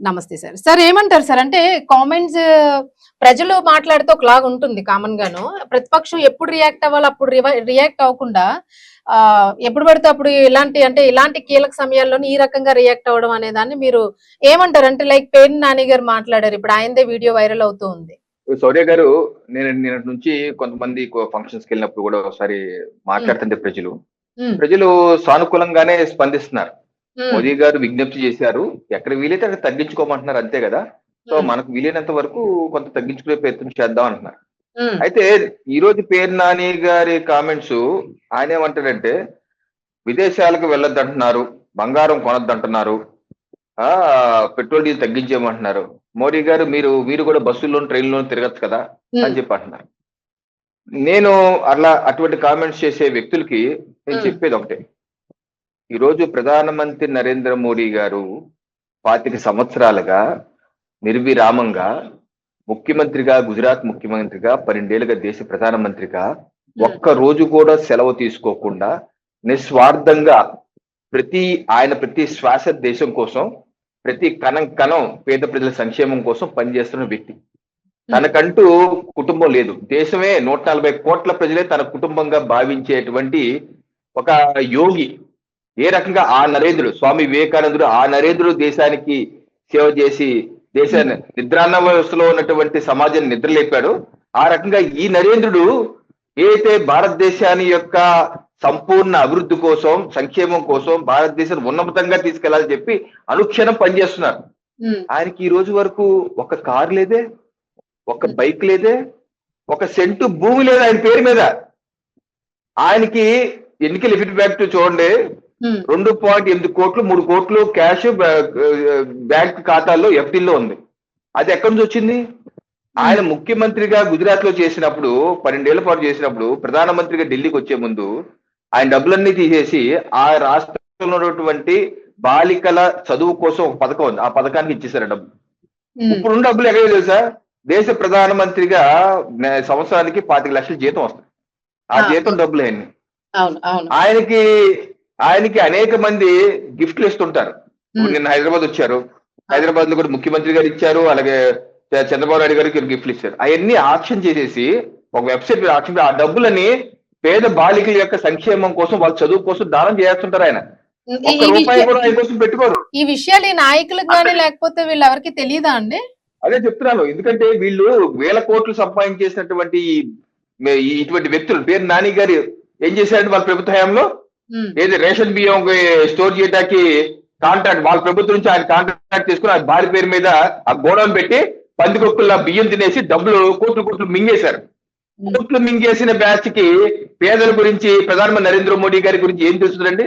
నమస్తే sir. Sir ఏమంటారు sir? అంటే కామెంట్స్ ప్రజలు మాట్లాడితే ఒకలాగా ఉంటుంది కామన్ గాను. ప్రతిపక్షం ఎప్పుడు రియాక్ట్ అవ్వాలో అప్పుడు రియాక్ట్ అవ్వకుండా ఎప్పుడు పడితే అప్పుడు ఇలాంటి కీలక సమయాల్లోనే ఈ రకంగా రియాక్ట్ అవ్వడం అనే దాన్ని మీరు ఏమంటారు? అంటే లైక్ పేర్ని నాని గారు మాట్లాడారు. ఇప్పుడు ఆయనదే వీడియో వైరల్ అవుతూ ఉంది. శౌర్య గారు, నేను నిన్నటి నుంచి కొంతమంది ఫంక్షన్స్ కి వెళ్ళినప్పుడు కూడా ఒకసారి హ్మ్. మాట్లాడుతుంటే ప్రజలు హ్మ్. ప్రజలు సానుకూలంగానే స్పందిస్తున్నారు. హ్మ్. మోదీ గారు విజ్ఞప్తి చేశారు. ఎక్కడ వీలైతే అక్కడ తగ్గించుకోమంటున్నారు, అంతే కదా. సో హ్మ్. మనకు వీలైనంత వరకు కొంత తగ్గించుకునే ప్రయత్నం చేద్దాం అంటున్నారు. హ్మ్. అయితే ఈ రోజు పేరు నాని గారి కామెంట్స్, ఆయన ఏమంటాడంటే విదేశాలకు వెళ్ళొద్దు అంటున్నారు, బంగారం కొనొద్దు అంటున్నారు, పెట్రోల్ డీజిల్ తగ్గించేయమంటున్నారు. మోడీ గారు మీరు కూడా బస్సుల్లో ట్రైన్లో తిరగచ్చు కదా హ్మ్. అని చెప్పి అంటున్నారు. నేను అటువంటి కామెంట్స్ చేసే వ్యక్తులకి నేను హ్మ్. చెప్పేది ఒకటే. ఈరోజు ప్రధానమంత్రి నరేంద్ర మోడీ గారు 25 సంవత్సరాలుగా నిర్విరామంగా ముఖ్యమంత్రిగా, గుజరాత్ ముఖ్యమంత్రిగా, 12 ఏళ్లుగా దేశ ప్రధానమంత్రిగా హ్మ్. ఒక్క రోజు కూడా సెలవు తీసుకోకుండా నిస్వార్థంగా ప్రతి శ్వాస దేశం కోసం, ప్రతి కణం కణం పేద ప్రజల సంక్షేమం కోసం పనిచేస్తున్న వ్యక్తి. హ్మ్. తనకంటూ కుటుంబం లేదు. దేశమే 140 కోట్ల ప్రజలే తన కుటుంబంగా భావించేటువంటి ఒక యోగి. ఏ రకంగా ఆ నరేంద్రుడు, స్వామి వివేకానందుడు, ఆ నరేంద్రుడు దేశానికి సేవ చేసి దేశాన్ని హ్మ్. నిద్రాన్న వ్యవస్థలో ఉన్నటువంటి సమాజాన్ని నిద్రలేపాడు. ఆ రకంగా ఈ నరేంద్రుడు ఏదైతే భారతదేశాన్ని యొక్క సంపూర్ణ అభివృద్ధి కోసం, సంక్షేమం కోసం, భారతదేశాన్ని ఉన్నతంగా తీసుకెళ్లాలని చెప్పి అనుక్షణం పనిచేస్తున్నారు. హ్మ్. ఆయనకి ఈ రోజు వరకు ఒక కారు లేదే, ఒక హ్మ్. బైక్ లేదే, ఒక సెంటు భూమి లేదు ఆయన పేరు మీద. ఆయనకి ఎన్నికల ఎఫిడవిట్ చూడండి, హ్మ్. 2.8 కోట్లు, 3 కోట్లు క్యాష్ బ్యాంక్ ఖాతాల్లో ఎఫ్డీల్లో ఉంది. అది ఎక్కడి నుంచి వచ్చింది? ఆయన హ్మ్. ముఖ్యమంత్రిగా గుజరాత్ లో చేసినప్పుడు, 12 ఏళ్ల పాటు చేసినప్పుడు, ప్రధానమంత్రిగా ఢిల్లీకి వచ్చే ముందు ఆయన డబ్బులన్నీ తీసేసి ఆ రాష్ట్రంలో ఉన్నటువంటి బాలికల చదువు కోసం ఒక పథకం ఉంది, ఆ పథకానికి ఇచ్చేసారు డబ్బు. హ్మ్. ఇప్పుడున్న డబ్బులు ఎక్కడ తెలుసా? దేశ ప్రధానమంత్రిగా సంవత్సరానికి 25 లక్షల జీతం వస్తుంది. ఆ జీతం డబ్బులు ఆయన్ని. అవును. అవును. ఆయనకి ఆయనకి అనేక మంది గిఫ్ట్లు ఇస్తుంటారు. ఇప్పుడు హ్మ్. నిన్న హైదరాబాద్ వచ్చారు. అవును. హైదరాబాద్ లో కూడా ముఖ్యమంత్రి గారు ఇచ్చారు, అలాగే చంద్రబాబు నాయుడు గారికి గిఫ్ట్లు ఇచ్చారు. అవన్నీ ఆక్షన్ చేసేసి ఒక వెబ్సైట్ మీద ఆక్షన్, ఆ డబ్బులని పేద బాలికల యొక్క సంక్షేమం కోసం, వాళ్ళ చదువు కోసం దానం చేస్తుంటారు ఆయన. ఈ ఒక్క ఈ రూపాయి విషయ కూడా ఆయన కోసం పెట్టుకోరు. ఈ విషయాలు ఈ నాయకులకు గాని లేకపోతే వీళ్ళెవరికీ తెలీదా అండి? అదే చెప్తున్నాను. ఎందుకంటే వీళ్ళు వేల కోట్లు సంపాదించేసినటువంటి ఇటువంటి వ్యక్తులు, పేరు నాని గారు ఏం చేశారంటే వాళ్ళ ప్రభుత్వ హయాంలో హ్మ్. ఏది రేషన్ బియ్యం స్టోర్ చేయడానికి కాంట్రాక్ట్, వాళ్ళ ప్రభుత్వం నుంచి ఆయన కాంట్రాక్ట్ తీసుకుని ఆ భార్య పేరు మీద ఆ గోడౌన్ పెట్టి పందికొక్కుల బియ్యం తినేసి డబ్బులు కోట్లు కోట్లు మింగేశారు. హ్మ్. కోట్లు మింగేసిన బ్యాచ్ కి పేదల గురించి, ప్రధానమంత్రి నరేంద్ర మోడీ గారి గురించి ఏం తెలుస్తుందండి?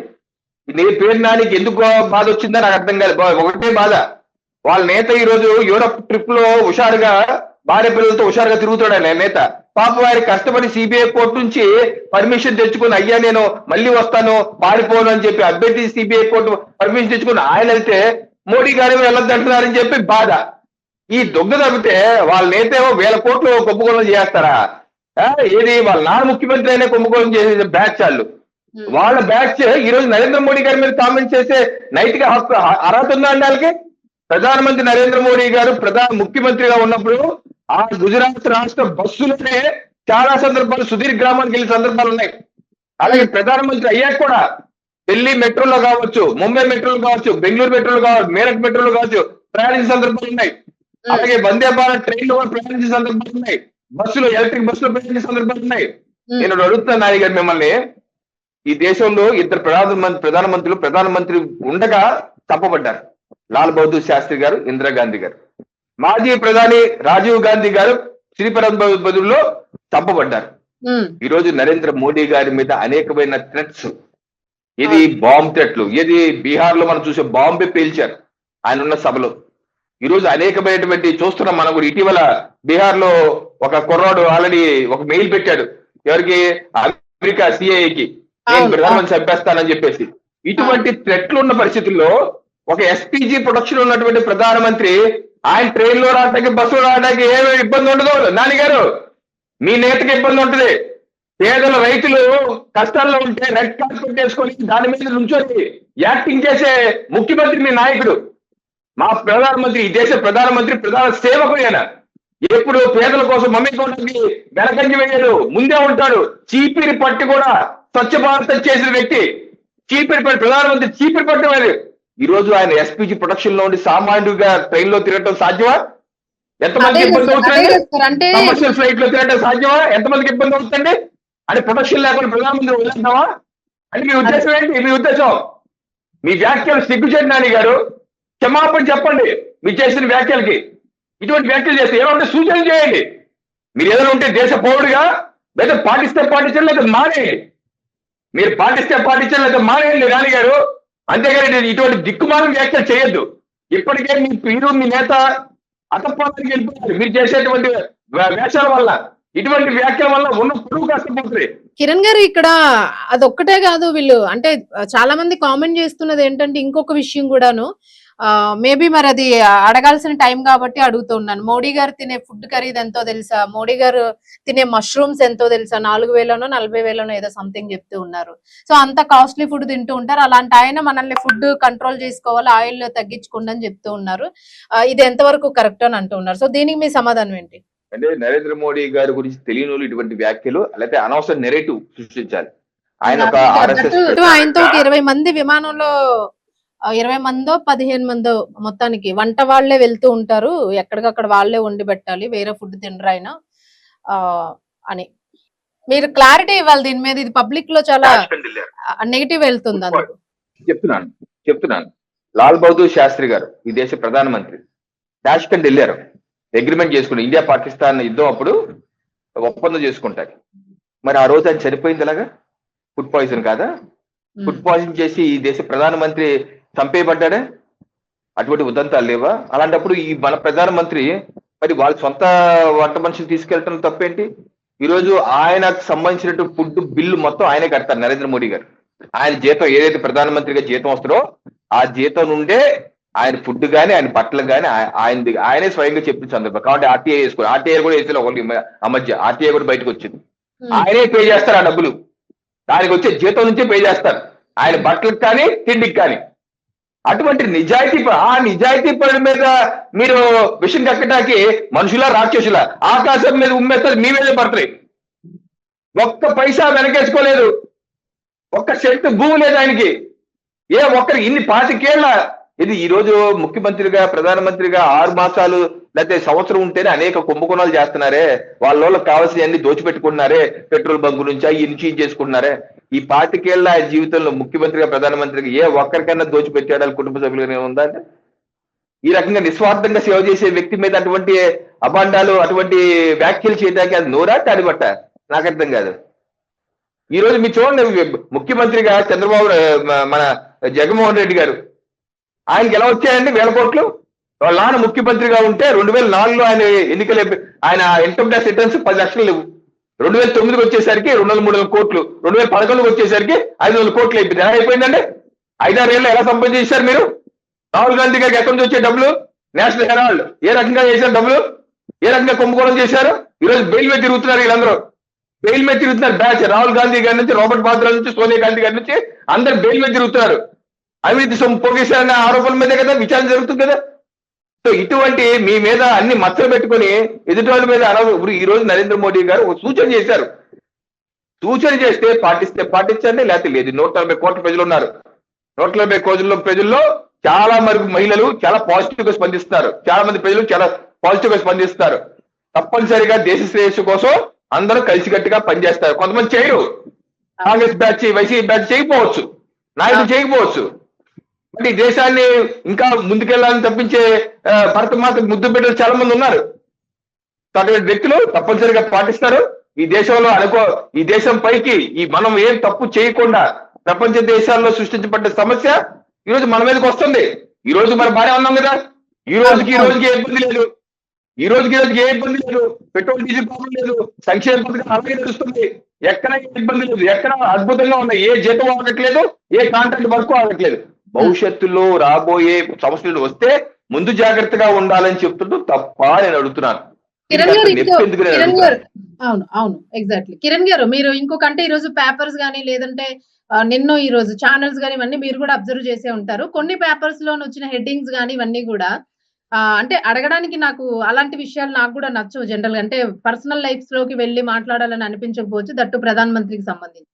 నీ పేరు నానికి ఎందుకు బాధ వచ్చిందో నాకు అర్థం కాదు. ఒకటే బాధ, వాళ్ళ నేత ఈ రోజు యూరప్ ట్రిప్ లో హుషారుగా భార్య పిల్లలతో హుషారుగా తిరుగుతాడు ఆయన నేత. పాప వారి కష్టపడి సిబిఐ కోర్టు నుంచి పర్మిషన్ తెచ్చుకుని, అయ్యా నేను మళ్ళీ వస్తాను, పారిపోను అని చెప్పి అభ్యర్థి సిబిఐ కోర్టు పర్మిషన్ తెచ్చుకుని ఆయన వెళ్తే మోడీ గారు వెళ్ళొద్దు అంటున్నారని చెప్పి బాధ. ఈ దొంగ తప్పితే వాళ్ళ నేత ఏమో వేల కోట్లు కుంభకోణం చేస్తారా? ఏది వాళ్ళ నాన్న ముఖ్యమంత్రి అయినా కుంభకోణం చేసే బ్యాచ్ వాళ్ళు. హ్మ్. వాళ్ళ బ్యాచ్ ఈ రోజు నరేంద్ర మోడీ గారి మీద కామెంట్ చేసే నైతిక హక్కు, అర్హత ఉందా అండి వాళ్ళకి? ప్రధానమంత్రి నరేంద్ర మోడీ గారు ముఖ్యమంత్రిగా ఉన్నప్పుడు ఆ గుజరాత్ రాష్ట్ర బస్సులనే చాలా సందర్భాలు సుధీర్ గ్రామానికి వెళ్ళిన సందర్భాలు ఉన్నాయి. అలాగే హ్మ్. ప్రధానమంత్రి అయ్యాక కూడా ఢిల్లీ మెట్రోలో కావచ్చు, ముంబై మెట్రోలో కావచ్చు, బెంగళూరు మెట్రోలో కావచ్చు, మీరట్ మెట్రోలో కావచ్చు ప్రయాణించిన సందర్భాలు ఉన్నాయి. హ్మ్. అలాగే వందే భారత్ ట్రైన్ లో కూడా ప్రయాణించిన సందర్భాలు ఉన్నాయి. బస్సులో, ఎలక్ట్రిక్ బస్సులో ప్రయాణించిన సందర్భాలు ఉన్నాయి. హ్మ్. నేను అడుగుతున్నాను నాని గారు మిమ్మల్ని, ఈ దేశంలో ఇద్దరు ప్రధానమంత్రి ఉండగా తప్పబడ్డారు. లాల్ బహదూర్ శాస్త్రి గారు, ఇందిరాగాంధీ గారు. మాజీ ప్రధాని రాజీవ్ గాంధీ గారు శ్రీపరంబదుల్లో చంపబడ్డారు. హ్మ్. ఈ రోజు నరేంద్ర మోడీ గారి మీద అనేకమైన థ్రెట్స్, ఇది అవును. బాంబ్ థ్రెట్లు, ఏది బీహార్ లో మనం చూసే బాంబే పేల్చారు ఆయన ఉన్న సభలో. ఈ రోజు అనేకమైనటువంటి చూస్తున్నాం మనం కూడా. ఇటీవల బీహార్ లో ఒక కుర్రాడు ఆల్రెడీ ఒక మెయిల్ పెట్టాడు, ఎవరికి? అమెరికా సిఐఏకి, నేను అవును. అవును. ప్రధానమంత్రి చంపేస్తానని చెప్పేసి. అవును. ఇటువంటి థ్రెట్లు ఉన్న పరిస్థితుల్లో ఒక ఎస్పీజీ ప్రొడక్షన్ ఉన్నటువంటి ప్రధానమంత్రి ఆయన ట్రైన్ లో రావడానికి, బస్సులో రావడానికి ఏమీ ఇబ్బంది ఉండదు. నాన్నగారు, మీ నేతకి ఇబ్బంది ఉంటుంది. పేదల రైతులు కష్టాల్లో ఉంటే రెడ్ కార్పెట్ వేసుకొని దాని మీద నుంచొని యాక్టింగ్ చేసే ముఖ్యమంత్రి మీ నాయకుడు. మా ప్రధానమంత్రి, ఈ దేశ ప్రధానమంత్రి ప్రధాన సేవకుడు ఆయన. ఎప్పుడు పేదల కోసం మమ్మీకోవడానికి వెనకంజ వేయడు, ముందే ఉంటాడు. చీపిరి పట్టి కూడా స్వచ్ఛ భారత్ చేసిన వ్యక్తి. చీపిరి పట్టి ప్రధానమంత్రి చీపిరి పట్టేవారు. ఈ రోజు ఆయన ఎస్పీజీ ప్రొడక్షన్ లో ఉండి సామాన్యుడిగా ట్రైన్ లో తిరగటం సాధ్యమా? ఎంతమందికి ఇబ్బంది అవుతుంది? అంటే కమర్షియల్ ఫ్లైట్ లో తిరగటం సాధ్యమా? ఎంతమందికి ఇబ్బంది అవుతుంది? అంటే ప్రొడక్షన్ లేకుండా ప్రధానమంత్రి వదిలేద్దామా? అంటే మీ ఉద్దేశం ఏంటి? మీ ఉద్దేశం, మీ వ్యాఖ్యలు సిగ్గుచేటు నాని గారు, క్షమాపణ చెప్పండి మీరు చేసిన వ్యాఖ్యలకి. ఇటువంటి వ్యాఖ్యలు చేస్తే ఏమంటే సూచన చేయండి. మీరు ఏదైనా ఉంటే దేశ పౌరుడిగా లేదా పాటిస్తే పాటించండి, లేదా మానేయండి. మీరు పాటిస్తే పాటించండి, లేదా మానేయండి రాణి గారు. అంతేగాని ఇటువంటి దిక్కుమాల వ్యాఖ్యలు చేయొద్దు. ఇప్పటికే మీరు మీ నేత అతపాలకు వెళ్ళిపోయారు మీరు చేసేటువంటి వేషాల వల్ల. ఇటువంటి వ్యాఖ్యల వల్ల ఉన్న పురుగు కష్టపోతుంది. కిరణ్ గారు, ఇక్కడ అదొక్కటే కాదు, వీళ్ళు అంటే చాలా మంది కామెంట్ చేస్తున్నది ఏంటంటే ఇంకొక విషయం కూడాను. మేబీ మరి అది అడగాల్సిన టైం కాబట్టి అడుగుతున్నాను. మోడీ గారు తినే ఫుడ్ ఖరీదు ఎంతో తెలుసా? మోడీ గారు తినే మష్రూమ్స్ ఎంతో తెలుసా? 4,000నో 40,000నో ఏదో సంథింగ్ చెప్తూ ఉన్నారు. సో అంత కాస్ట్లీ ఫుడ్ తింటూ ఉంటారు. అలాంటి ఆయన మనల్ని ఫుడ్ కంట్రోల్ చేసుకోవాలి, ఆయిల్ తగ్గించుకోండి అని చెప్తూ ఉన్నారు. ఇది ఎంతవరకు కరెక్ట్ అని అంటూ ఉన్నారు. సో దీనికి మీ సమాధానం ఏంటి? అంటే నరేంద్ర మోడీ గారి గురించి తెలియని వాళ్ళు ఇటువంటి వ్యాఖ్యలు లేకపోతే అనవసర నెరేటివ్ సృష్టించాలి. ఆయన ఒక ఆర్ఎస్ఎస్ ఆయనతో 20 మంది విమానంలో 20 మందో 15 మందో మొత్తానికి వంట వాళ్లే వెళ్తూ ఉంటారు. ఎక్కడికక్కడ వాళ్లే వండి పెట్టాలి, వేరే ఫుడ్ తినరు ఆయన అని మీరు క్లారిటీ ఇవ్వాలి దీని మీద. ఇది పబ్లిక్ లో చాలా నెగిటివ్ వెళ్తుంది. అందుకు చెప్తున్నాను. లాల్ బహదూర్ శాస్త్రి గారు ఈ దేశ ప్రధానమంత్రి డాష్కండ్ వెళ్ళారు. అగ్రిమెంట్ చేసుకుని ఇండియా పాకిస్తాన్ యుద్ధం అప్పుడు ఒప్పందం చేసుకుంటారు. మరి ఆ రోజు ఆయన చనిపోయింది ఎలాగా? ఫుడ్ పాయిజన్ కాదా? ఫుడ్ పాయిజన్ చేసి ఈ దేశ ప్రధానమంత్రి చంపేయబడ్డాడే? అటువంటి ఉదంతాలు లేవా? అలాంటప్పుడు ఈ మన ప్రధానమంత్రి మరి వాళ్ళ సొంత వంట మనిషిని తీసుకెళ్ళటం తప్పేంటి? ఈరోజు ఆయనకు సంబంధించిన ఫుడ్ బిల్లు మొత్తం ఆయనే కడతారు నరేంద్ర మోడీ గారు. ఆయన జీతం ఏదైతే ప్రధానమంత్రిగా జీతం వస్తుందో ఆ జీతం నుండే ఆయన ఫుడ్ కానీ ఆయన బట్టలు కానీ ఆయనే స్వయంగా చెప్పిన సందర్భం. కాబట్టి ఆర్టీఐ వేసుకోవాలి. ఆర్టీఐ కూడా వేసిన ఒకటి ఆ మధ్య ఆర్టీఐ కూడా బయటకు వచ్చింది. ఆయనే పే చేస్తారు ఆ డబ్బులు. దానికి వచ్చే జీతం నుంచే పే చేస్తారు ఆయన బట్టలకు కానీ తిండికి కానీ. అటువంటి నిజాయితీ పనుల మీద మీరు విషయం కక్కడానికి మనుషులా రాక్షసులా? ఆకాశం మీద ఉమ్మేస్తారు, మీ మీదే పడతాయి. ఒక్క పైసా వెనకేసుకోలేదు, ఒక్క సెంటు భూమి లేదు ఆయనకి. ఒక్కరి ఇన్ని 25 ఏళ్ల ఇది ఈ రోజు ముఖ్యమంత్రిగా ప్రధానమంత్రిగా 6 మాసాలు లేకపోతే సంవత్సరం ఉంటేనే అనేక కుంభకోణాలు చేస్తున్నారే. వాళ్ళకి కావాల్సిన అన్ని దోచిపెట్టుకున్నారే. పెట్రోల్ బంకు నుంచి ఇన్ని చేసుకుంటున్నారే. ఈ 25 ఏళ్ల ఆయన జీవితంలో ముఖ్యమంత్రిగా ప్రధానమంత్రిగా ఒక్కరికైనా దోచిపెట్టాడు కుటుంబ సభ్యులుగానే ఉందా అంటే? ఈ రకంగా నిస్వార్థంగా సేవ చేసే వ్యక్తి మీద అటువంటి అభాండాలు అటువంటి వ్యాఖ్యలు చేయడానికి అది నోరా తాడిబట్ట? నాకు అర్థం కాదు. ఈ రోజు మీరు చూడండి, ముఖ్యమంత్రిగా చంద్రబాబు మన జగన్మోహన్ రెడ్డి గారు ఆయనకి ఎలా వచ్చాయండి 1000 కోట్లు? వాళ్ళ నాన్న ముఖ్యమంత్రిగా ఉంటే 2004లో ఆయన ఎన్నికలు ఆయన ఇన్కమ్ ట్యాక్స్ రిటర్న్స్ 10 లక్షలు లేవు. 2009కి వచ్చేసరికి 200-300 కోట్లు, 2011కి వచ్చేసరికి 500 కోట్లు అయిపోయింది. ఎలా అయిపోయిందండి? 5-6 ఏళ్ళు ఎలా సంపాదించారు మీరు? రాహుల్ గాంధీ గారికి ఎక్కడి నుంచి వచ్చే డబ్బులు? నేషనల్ హెరాల్డ్ ఏ రకంగా చేశారు డబ్బులు? ఏ రకంగా కుంభకోణం చేశారు? ఈరోజు బెయిల్ మీద తిరుగుతున్నారు వీళ్ళందరూ. బెయిల్ మీద తిరుగుతున్నారు బ్యాచ్. రాహుల్ గాంధీ గారి నుంచి, రాబర్ట్ వాద్రా నుంచి, సోనియా గాంధీ గారి నుంచి అందరు బెయిల్ మీద తిరుగుతున్నారు. అవినీతి సొమ్ము పోగేశారనే ఆరోపణల మీదే కదా విచారణ జరుగుతుంది కదా. సో ఇటువంటి మీ మీద అన్ని మచ్చలు పెట్టుకుని ఎదుటి వాళ్ళ మీద ఇప్పుడు ఈ రోజు నరేంద్ర మోడీ గారు ఒక సూచన చేశారు. సూచన చేస్తే పాటిస్తే పాటించండి, లేకపోతే లేదు. 140 కోట్ల ప్రజలు ఉన్నారు. 140 కోట్ల ప్రజల్లో చాలా వరకు మహిళలు చాలా పాజిటివ్ గా స్పందిస్తున్నారు. చాలా మంది ప్రజలు చాలా పాజిటివ్ గా స్పందిస్తారు. తప్పనిసరిగా దేశ శ్రేయస్సు కోసం అందరూ కలిసికట్టుగా పనిచేస్తారు. కొంతమంది చేయరు. కాంగ్రెస్ బ్యాచ్, వైసీపీ బ్యాచ్ చేయకపోవచ్చు, నాయకులు చేయకపోవచ్చు. అంటే ఈ దేశాన్ని ఇంకా ముందుకెళ్లాలని తప్పించే భరత మాత ముద్దు బిడ్డలు చాలా మంది ఉన్నారు. అటువంటి వ్యక్తులు తప్పనిసరిగా పాటిస్తారు. ఈ దేశంలో ఈ దేశం పైకి మనం ఏం తప్పు చేయకుండా ప్రపంచ దేశాల్లో సృష్టించబడ్డ సమస్య ఈ రోజు మన మీదకి వస్తుంది. ఈ రోజు మనం బాగా ఉన్నాం కదా. ఈ రోజుకి ఏ ఇబ్బంది లేదు. ఈ రోజుకి ఏ ఇబ్బంది లేదు. పెట్రోల్ డీజిల్ ప్రాబ్లం లేదు. సంక్షేమ పథకం అలాగే నడుస్తుంది. ఎక్కడ ఇబ్బంది లేదు. ఎక్కడ అద్భుతంగా ఉన్నాయి. ఏ జీతం ఆగట్లేదు, ఏ కాంట్రాక్ట్ వర్క్ ఆగట్లేదు. భవిష్యత్తులో రాబోయే సమస్యలు వస్తే ముందు జాగ్రత్తగా ఉండాలని చెప్తుంటూ తప్ప నేను అడుగుతున్నాను. అవును ఎగ్జాక్ట్లీ. కిరణ్ గారు, మీరు ఇంకొక అంటే ఈ రోజు పేపర్స్ గానీ లేదంటే నిన్నో ఈ రోజు ఛానల్స్ గాని ఇవన్నీ మీరు కూడా అబ్జర్వ్ చేసే ఉంటారు. కొన్ని పేపర్స్ లోని వచ్చిన హెడ్డింగ్స్ గాని ఇవన్నీ కూడా అంటే అడగడానికి నాకు అలాంటి విషయాలు నాకు కూడా నచ్చవు జనరల్‌గా. అంటే పర్సనల్ లైఫ్స్ లోకి వెళ్లి మాట్లాడాలని అనిపించకపోవచ్చు. దట్టు ప్రధాన మంత్రికి సంబంధించి.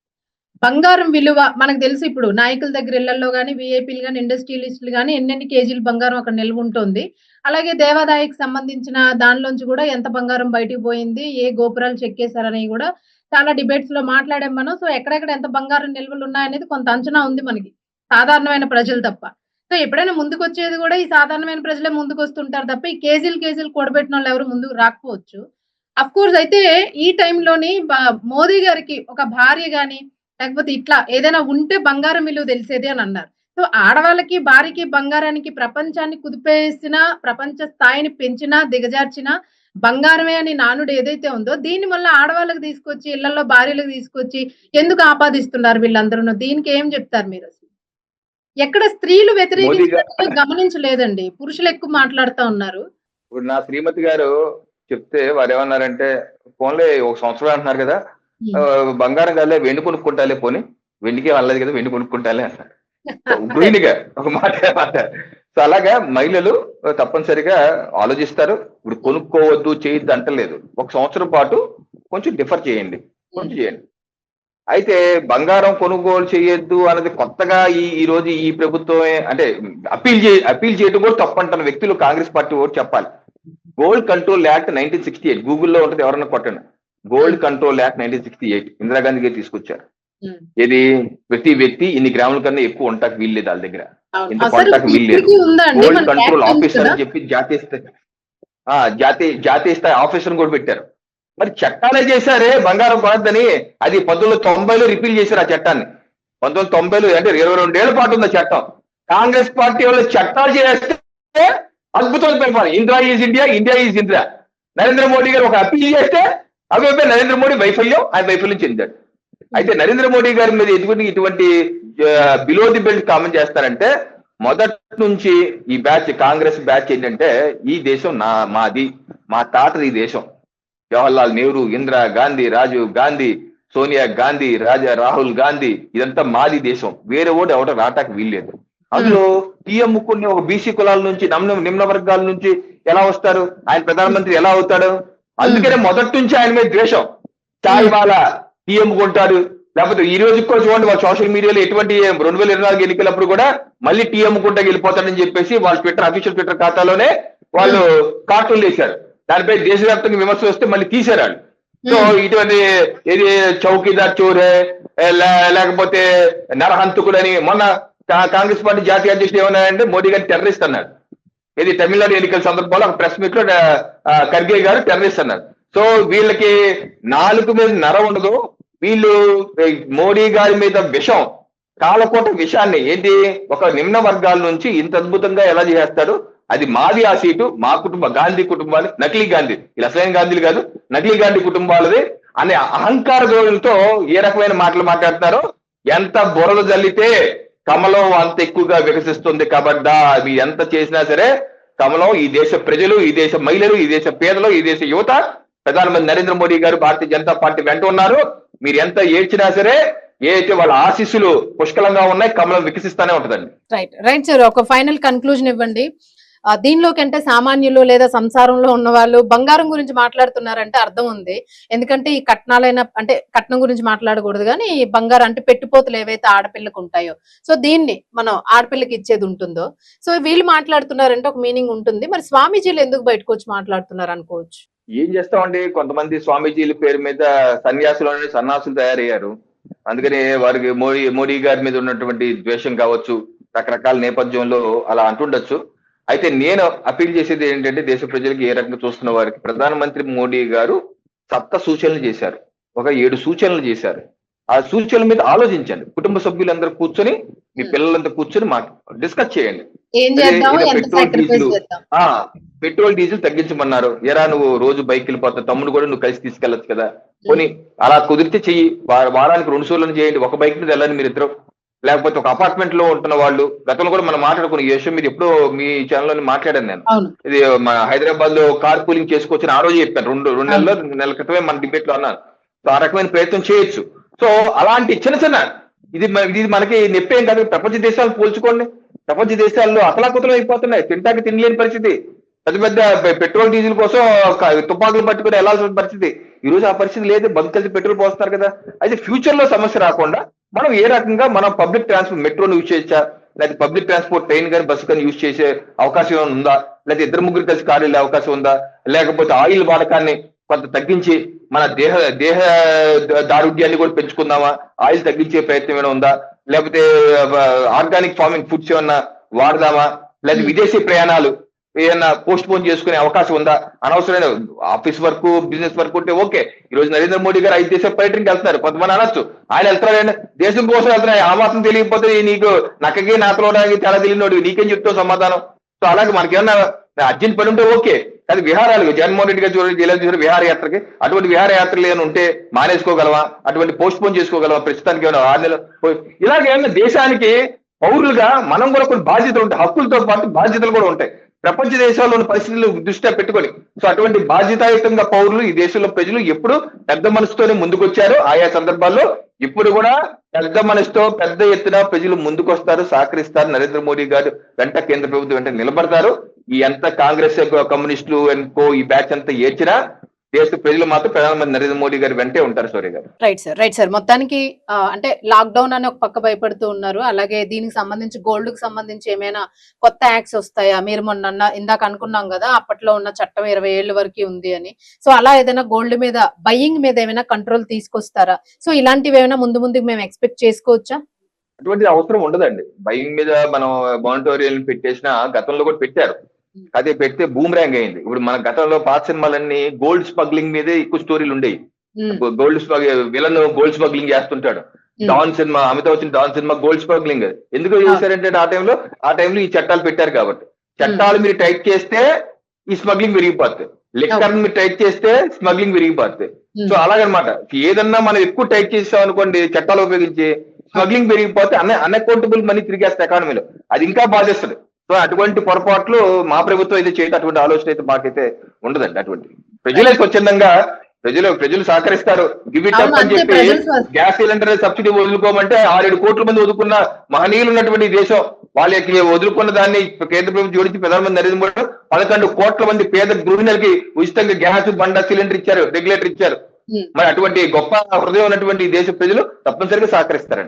బంగారం విలువ మనకు తెలుసు ఇప్పుడు నాయకుల దగ్గర ఇళ్లల్లో గాని, వీఐపీలు గాని, ఇండస్ట్రియలిస్టులు గాని ఎన్నెన్ని కేజీలు బంగారం అక్కడ నిల్వ ఉంటుంది. అలాగే దేవాదాయకి సంబంధించిన దానిలోంచి కూడా ఎంత బంగారం బయటికి పోయింది, ఏ గోపురాలు చెక్కేశారనేవి కూడా చాలా డిబేట్స్ లో మాట్లాడాం మనం. సో ఎక్కడెక్కడ ఎంత బంగారం నిల్వలు ఉన్నాయనేది కొంత అంచనా ఉంది మనకి. సాధారణమైన ప్రజలు తప్ప. సో ఎప్పుడైనా ముందుకొచ్చేది కూడా ఈ సాధారణమైన ప్రజలే ముందుకొస్తుంటారు తప్ప ఈ కేజీలు కూడబెట్టినోళ్ళు ఎవరు ముందుకు రాకపోవచ్చు. అఫ్‌కోర్స్ అయితే ఈ టైంలోని మోదీ గారికి ఒక భార్య గాని, లేకపోతే ఇట్లా ఏదైనా ఉంటే బంగారం విలువ తెలిసేది అని అన్నారు. సో ఆడవాళ్ళకి, భార్యకి, బంగారానికి ప్రపంచాన్ని కుదిపేసిన, ప్రపంచ స్థాయిని పెంచినా, దిగజార్చిన బంగారమే అని నానుడు ఏదైతే ఉందో దీన్ని మళ్ళా ఆడవాళ్ళకి తీసుకొచ్చి, ఇళ్లల్లో భార్యలకు తీసుకొచ్చి ఎందుకు ఆపాదిస్తున్నారు వీళ్ళందరూను? దీనికి ఏం చెప్తారు మీరసలు? ఎక్కడ స్త్రీలు మోదీ వ్యతిరేకించినట్టుగా గమనించలేదండి. పురుషులు ఎక్కువ మాట్లాడుతా ఉన్నారు. ఇప్పుడు నా శ్రీమతి గారు చెప్తే వారు ఏమన్నారంటే, పోన్లే ఒక సంవత్సరం అంటున్నారు కదా, బంగారం కాదులే వెండి కొనుక్కుంటాలే, పోని వెండికి వెళ్ళలేదు కదా వెండి కొనుక్కుంటాలే అన్నారు. గృహిణిగా ఒక మాట. సో అలాగా మహిళలు తప్పనిసరిగా ఆలోచిస్తారు. ఇప్పుడు కొనుక్కోవద్దు చేయొద్దు అంటలేదు. ఒక సంవత్సరం పాటు కొంచెం డిఫర్ చేయండి, కొంచెం చేయండి. అయితే బంగారం కొనుగోలు చేయొద్దు అన్నది కొత్తగా ఈ రోజు ఈ ప్రభుత్వమే అంటే అపీల్ చేయడం కూడా తప్పంటున్న వ్యక్తులు కాంగ్రెస్ పార్టీ ఓటు చెప్పాలి. గోల్డ్ కంట్రోల్ యాక్ట్ 1968 గూగుల్లో ఉంటుంది, ఎవరన్నా కొట్టండి. గోల్డ్ కంట్రోల్ యాక్ట్ 1968 ఇందిరాగాంధీ గారు తీసుకొచ్చారు. ఇది ప్రతి వ్యక్తి ఇన్ని గ్రాముల కన్నా ఎక్కువ ఉంటాకి వీల్లేదు వాళ్ళ దగ్గర, ఇంత కొంటాకి వీల్లేదు. గోల్డ్ కంట్రోల్ ఆఫీసర్ అని చెప్పి జాతీయ స్థాయి ఆఫీసర్ కూడా పెట్టారు. మరి చట్టాలే చేశారే బంగారం కొనద్దని. అది 1990లో రిపీల్ చేశారు ఆ చట్టాన్ని. 1990లో అంటే 22 ఏళ్ల పాటు ఉంది చట్టం. కాంగ్రెస్ పార్టీ వాళ్ళు చట్టాలు చేస్తే అద్భుతమైన పరిపాలన. India is India, India is India. Narendra Modi గారు ఒక అపీల్ చేస్తే అవే నరేంద్ర మోడీ వైఫల్యం, ఆయన వైఫల్యం చెందాడు. అయితే నరేంద్ర మోడీ గారి మీద ఇటువంటి బిలో ది బెల్ట్ కామెంట్ చేస్తారంటే, మొదటి నుంచి ఈ బ్యాచ్ కాంగ్రెస్ బ్యాచ్ ఏంటంటే, ఈ దేశం మాది, మా తాతది ఈ దేశం. జవహర్లాల్ నెహ్రూ, ఇందిరా గాంధీ, రాజీవ్ గాంధీ, సోనియా గాంధీ, రాహుల్ గాంధీ, ఇదంతా మాది దేశం. వేరే ఓటు ఎవడో రాటానికి వీల్లేదు. అందులో టీఎం కొన్ని ఒక బీసీ కులాల నుంచి, నిమ్న వర్గాల నుంచి ఎలా వస్తారు? ఆయన ప్రధానమంత్రి ఎలా అవుతాడు? అందుకనే మొదటి నుంచి ఆయన మీద ద్వేషం. చాయ్ వాళ్ళ టీఎం కొంటారు, లేకపోతే ఈ రోజు కూడా చూడండి వాళ్ళ సోషల్ మీడియాలో ఎటువంటి 2024 ఎన్నికలప్పుడు కూడా మళ్ళీ టీఎం కుంటా వెళ్ళిపోతాడని చెప్పేసి వాళ్ళ అఫీషియల్ ట్విట్టర్ ఖాతాలోనే వాళ్ళు కార్టూన్లు వేశారు. దానిపై దేశవ్యాప్తంగా విమర్శలు వస్తే మళ్ళీ తీశారు వాళ్ళు. సో ఇటువంటి ఇది చౌకీదార్ చోరే, లేకపోతే నరహంతకులని మొన్న కాంగ్రెస్ పార్టీ జాతీయ అధ్యక్షుడు ఏమన్నారంటే, మోడీ గారు టెర్రరిస్ట్ అన్నారు. ఇది తమిళనాడు ఎన్నికల సందర్భంలో ఒక ప్రెస్ మీట్ లో ఖర్గే గారు టెర్రరిస్ట్ అన్నారు. సో వీళ్ళకి నాలుగు మీద నర ఉండదు. వీళ్ళు మోడీ గారి మీద విషం, కాలకోట విషాన్ని ఏంటి ఒక నిమ్న వర్గాల నుంచి ఇంత అద్భుతంగా ఎలా చేస్తాడు, అది మాది ఆ సీటు, మా కుటుంబ గాంధీ కుటుంబాలు, నకిలీ గాంధీ, ఇలా అసలైన గాంధీలు కాదు, నకిలీ గాంధీ కుటుంబాలది అనే అహంకార గోళంతో ఏ రకమైన మాటలు మాట్లాడతారో, ఎంత బురద జల్లితే కమలం అంత ఎక్కువగా వికసిస్తుంది. కాబట్టి అవి ఎంత చేసినా సరే కమలం ఈ దేశ ప్రజలు, ఈ దేశ మహిళలు, ఈ దేశ పేదలు, ఈ దేశ యువత, ప్రధానమంత్రి నరేంద్ర మోడీ గారు భారతీయ జనతా పార్టీ వెంట ఉన్నారు. మీరు ఎంత ఏడ్చినా సరే, ఏదైతే వాళ్ళ ఆశీస్సులు పుష్కలంగా ఉన్నాయి, కమలం వికసిస్తానే ఉంటదండి. రైట్ సార్, ఒక ఫైనల్ కన్క్లూజన్ ఇవ్వండి. దీనిలోకి అంటే సామాన్యులు లేదా సంసారంలో ఉన్న వాళ్ళు బంగారం గురించి మాట్లాడుతున్నారంటే అర్థం ఉంది. ఎందుకంటే ఈ కట్నాలైనా అంటే కట్నం గురించి మాట్లాడకూడదు, కానీ ఈ బంగారం అంటే పెట్టుపోతలు ఏవైతే ఆడపిల్లకు ఉంటాయో, సో దీన్ని మనం ఆడపిల్లకి ఇచ్చేది ఉంటుందో, సో వీళ్ళు మాట్లాడుతున్నారంటే ఒక మీనింగ్ ఉంటుంది. మరి స్వామీజీలు ఎందుకు బయటకు వచ్చి మాట్లాడుతున్నారు అనుకోవచ్చు. ఏం చేస్తామండి, కొంతమంది స్వామీజీల పేరు మీద సన్యాసులోనే సన్నాసులు తయారయ్యారు. అందుకని వారికి మోడీ గారి మీద ఉన్నటువంటి ద్వేషం కావచ్చు, రకరకాల నేపథ్యంలో అలా అంటుండొచ్చు. అయితే నేను అపీల్ చేసేది ఏంటంటే, దేశ ప్రజలకు ఏ రకంగా చూస్తున్న వారికి ప్రధానమంత్రి మోడీ గారు సూచనలు చేశారు. ఒక 7 సూచనలు చేశారు. ఆ సూచనల మీద ఆలోచించండి. కుటుంబ సభ్యులందరూ కూర్చొని, మీ పిల్లలంతా కూర్చొని డిస్కస్ చేయండి. పెట్రోల్ డీజిల్ తగ్గించమన్నారు. ఎరా నువ్వు రోజు బైక్ వెళ్ళిపోతావు, తమ్ముడు కూడా నువ్వు కలిసి తీసుకెళ్లొచ్చు కదా, కొని అలా కుదిరితే చెయ్యి. వారానికి 2 షోలను చేయండి. ఒక బైక్ మీద వెళ్ళండి మీరు ఇద్దరు. లేకపోతే ఒక అపార్ట్మెంట్ లో ఉంటున్న వాళ్ళు, గతంలో కూడా మనం మాట్లాడుకున్న ఈ విషయం మీద ఎప్పుడో మీ ఛానల్ లో మాట్లాడాను నేను. ఇది హైదరాబాద్ లో కార్ పూలింగ్ చేసుకోవచ్చని ఆ రోజు చెప్పాను. రెండు నెలల క్రితమే మన డిబేట్ లో అన్నాను. సో ఆ రకమైన ప్రయత్నం చేయొచ్చు. సో అలాంటి చిన్న చిన్న ఇది మనకి నొప్పేం కాదు. ప్రపంచ దేశాలను పోల్చుకోండి. ప్రపంచ దేశాల్లో అతలాకుతలం అయిపోతున్నాయి. తింటాకి తినలేని పరిస్థితి. పెద్ద పెద్ద పెట్రోల్ డీజిల్ కోసం తుపాకులు పట్టుకుని వెళ్లాల్సిన పరిస్థితి. ఈ రోజు ఆ పరిస్థితి లేదు. బంక్ కలిసి పెట్రోల్ పోస్తున్నారు కదా. అయితే ఫ్యూచర్ లో సమస్య రాకుండా మనం ఏ రకంగా మనం పబ్లిక్ ట్రాన్స్పోర్ట్ మెట్రోను యూజ్ చేయొచ్చా, లేకపోతే పబ్లిక్ ట్రాన్స్పోర్ట్ ట్రైన్ కానీ బస్సు కానీ యూజ్ చేసే అవకాశం ఏమైనా ఉందా, లేకపోతే ఇద్దరు ముగ్గురు కలిసి కారు వెళ్ళే అవకాశం ఉందా, లేకపోతే ఆయిల్ వాడకాన్ని కొంత తగ్గించి మన దేహ దారుఢ్యాన్ని కూడా పెంచుకుందామా, ఆయిల్ తగ్గించే ప్రయత్నం ఏమైనా ఉందా, లేకపోతే ఆర్గానిక్ ఫార్మింగ్ ఫుడ్స్ ఏమన్నా వాడదామా, లేకపోతే విదేశీ ప్రయాణాలు ఏదన్నా పోస్ట్ పోన్ చేసుకునే అవకాశం ఉందా. అనవసరమైన ఆఫీస్ వర్క్ బిజినెస్ వర్క్ ఉంటే ఓకే. ఈ రోజు నరేంద్ర మోడీ గారు 5 దేశాల పర్యటనకి వెళ్తున్నారు. కొంతమంది అనొచ్చు ఆయన వెళ్తున్నాడు దేశం కోసం వెళ్తున్నాడు, ఆ మాత్రం తెలియకపోతే నీకు నక్కకి నాతలోడానికి తేడా తెలియనోడు నీకేం చెప్తావు సమాధానం. సో అలాగే మనకేమన్నా అర్జెంట్ పని ఉంటే ఓకే. కానీ విహారాలు జగన్మోహన్ రెడ్డి గారు చూడండి విహారయాత్రకి, అటువంటి విహారయాత్రలు ఏమైనా ఉంటే మానేసుకోగలవా, అటువంటి పోస్ట్ పోన్ చేసుకోగలవా, ప్రస్తుతానికి ఏమైనా 6 నెలలు ఇలాగేమన్నా దేశానికి పౌరులుగా మనం కూడా కొన్ని బాధ్యతలు ఉంటాయి. హక్కులతో పాటు బాధ్యతలు కూడా ఉంటాయి. ప్రపంచ దేశాల్లోని పరిస్థితులు దృష్ట్యా పెట్టుకొని సో అటువంటి బాధ్యతాయుతంగా పౌరులు ఈ దేశంలో ప్రజలు ఎప్పుడు పెద్ద మనసుతోనే ముందుకొచ్చారు. ఆయా సందర్భాల్లో ఇప్పుడు కూడా పెద్ద మనసుతో పెద్ద ఎత్తున ప్రజలు ముందుకొస్తారు, సహకరిస్తారు. నరేంద్ర మోడీ గారు వెంట కేంద్ర ప్రభుత్వం వెంట నిలబడతారు. ఈ ఎంత కాంగ్రెస్ కమ్యూనిస్టులు అనుకో ఈ బ్యాచ్ అంతా ఏడ్చినా దేశ ప్రజలు మాత్రం ప్రధానమంత్రి నరేంద్ర మోడీ గారు వెంటే ఉంటారు. సూర్య గారు రైట్ సార్ మొత్తానికి అంటే లాక్డౌన్ అని ఒక పక్క భయపడుతూ ఉన్నారు. అలాగే దీనికి సంబంధించి గోల్డ్ కు సంబంధించి ఏమైనా కొత్త యాక్ట్స్ వస్తాయా, మీరు మొన్న ఇందాక అనుకున్నాం కదా అప్పట్లో ఉన్న చట్టం 20 ఏళ్ల వరకు ఉంది అని. సో అలా ఏదైనా గోల్డ్ మీద బయ్యింగ్ మీద ఏమైనా కంట్రోల్ తీసుకొస్తారా? సో ఇలాంటివి ఏమైనా ముందు మేము ఎక్స్పెక్ట్ చేసుకోవచ్చా? అటువంటి అవసరం ఉండదండి. బయింగ్ మీద మనం మానిటోరియల్ పెట్టేసిన గతంలో కూడా పెట్టారు. అదే పెడితే బూమ్రాంగ్ అయింది. ఇప్పుడు మన గతంలో పాత సినిమాలన్నీ గోల్డ్ స్మగ్లింగ్ మీదే ఎక్కువ స్టోరీలు ఉండేవి. విలన్ గోల్డ్ స్మగ్లింగ్ చేస్తుంటాడు. డాన్ సినిమా అమితాబ్ వచ్చిన డాన్ సినిమా గోల్డ్ స్మగ్లింగ్ ఎందుకు చేశారంటే ఆ టైంలో ఈ చట్టాలు పెట్టారు కాబట్టి. చట్టాలు మీరు టైట్ చేస్తే ఈ స్మగ్లింగ్ విరిగిపోతుంది. లెక్కర్ మీరు టైట్ చేస్తే స్మగ్లింగ్ విరిగిపోతుంది. సో అలాగనమాట ఏదన్నా మనం ఎక్కువ టైట్ చేసాం అనుకోండి చట్టాలు ఉపయోగించి స్మగ్లింగ్ పెరిగిపోతే అన్అకౌంటబుల్ మనీ తిరిగేస్తే ఎకానమీలో అది ఇంకా బాధిస్తుంది. సో అటువంటి పొరపాట్లు మా ప్రభుత్వం అయితే చేయదు. అటువంటి ఆలోచన అయితే మాకైతే ఉండదండి. అటువంటి ప్రజలే స్వచ్ఛందంగా ప్రజలు సహకరిస్తారు. గివ్ ఇట్ అప్ అని చెప్పి గ్యాస్ సిలిండర్ సబ్సిడీ వదులుకోమంటే 6-7 కోట్ల మంది వదులుకున్న మహనీయులు ఉన్నటువంటి దేశం. వాళ్ళకి వదులుకున్న దాన్ని కేంద్ర ప్రభుత్వం జోడించి ప్రధానమంత్రి నరేంద్ర మోడీ 11 కోట్ల మంది పేద గృహిణులకి ఉచితంగా గ్యాస్ బండ సిలిండర్ ఇచ్చారు, రెగ్యులేటర్ ఇచ్చారు. మరి అటువంటి గొప్ప హృదయం ఉన్నటువంటి దేశ ప్రజలు తప్పనిసరిగా సహకరిస్తారండి.